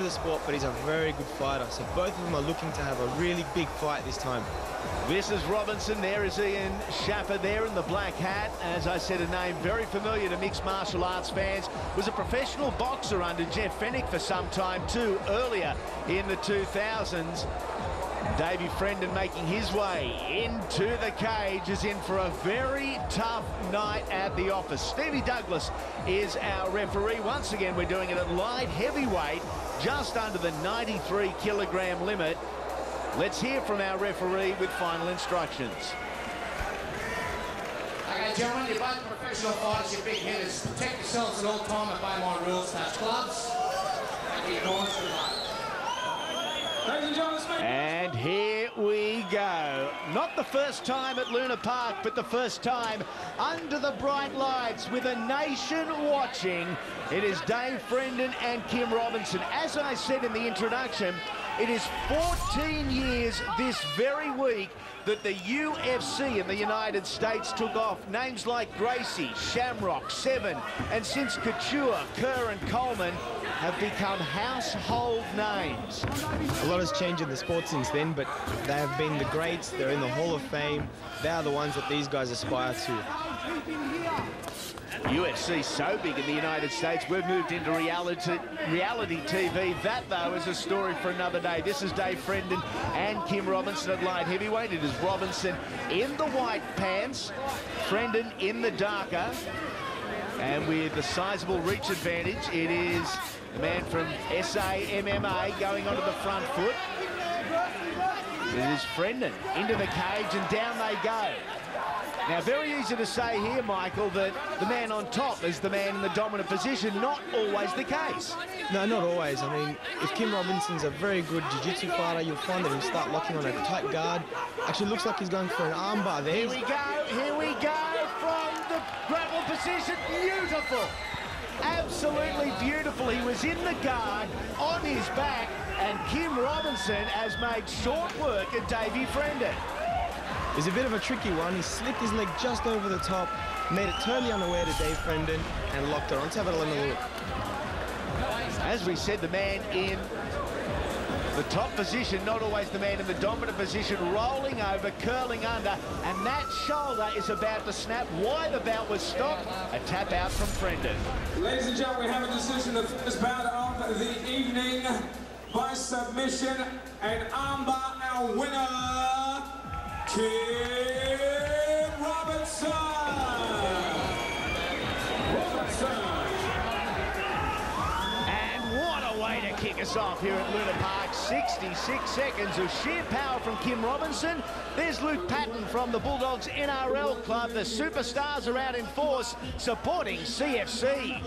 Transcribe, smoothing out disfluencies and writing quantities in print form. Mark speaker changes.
Speaker 1: the sport, but he's a very good fighter. So both of them are looking to have a really big fight this time.
Speaker 2: This is Robinson. There is Ian Schaffer there in the black hat. As I said, a name very familiar to mixed martial arts fans. Was a professional boxer under Jeff Fennick for some time too, earlier in the 2000s. Davey Frendin making his way into the cage, is in for a very tough night at the office. Stevie Douglas is our referee. Once again, we're doing it at light heavyweight, just under the 93-kilogram limit. Let's hear from our referee with final instructions.
Speaker 3: Okay, gentlemen, you're both professional fighters, you're big hitters. Protect yourselves at all time, obey my rules. That's gloves and the enormous remark. Ladies and gentlemen,
Speaker 2: and here we go. Not the first time at Lunar Park, but the first time under the bright lights with a nation watching. It is Dave Frendin and Kim Robinson. As I said in the introduction, it is 14 years this very week that the UFC in the United States took off. Names like Gracie, Shamrock, Seven, and since Couture, Kerr and Coleman have become household names.
Speaker 1: A lot has changed in the sport since then, but they have been the greats. They're in the Hall of Fame. They are the ones that these guys aspire to.
Speaker 2: UFC so big in the United States, we've moved into reality TV. That, though, is a story for another day. This is Dave Frendin and Kim Robinson at light heavyweight. It is Robinson in the white pants, Frendin in the darker. And with the sizable reach advantage, it is the man from SA MMA going onto the front foot. It is Frendin into the cage, and down they go. Now, very easy to say here, Michael, that the man on top is the man in the dominant position. Not always the case.
Speaker 1: No, not always. I mean, if Kim Robinson's a very good jiu-jitsu fighter, you'll find that he'll start locking on a tight guard. Actually, looks like he's going for an armbar there.
Speaker 2: Here we go from the grapple position. Beautiful. Absolutely beautiful. He was in the guard, on his back, and Kim Robinson has made short work of Davey Frendin.
Speaker 1: It's a bit of a tricky one. He slipped his leg just over the top, made it totally unaware to Dave Frendin, and locked it on. Let's have a look.
Speaker 2: As we said, the man in the top position, not always the man in the dominant position, rolling over, curling under, and that shoulder is about to snap. Why the bout was stopped? A tap out from Frendin.
Speaker 4: Ladies and gentlemen, we have a decision of this bout of the evening by submission, and armbar, our winner, Kim Robinson!
Speaker 2: And what a way to kick us off here at Lunar Park. 66 seconds of sheer power from Kim Robinson. There's Luke Patton from the Bulldogs NRL club. The superstars are out in force supporting CFC.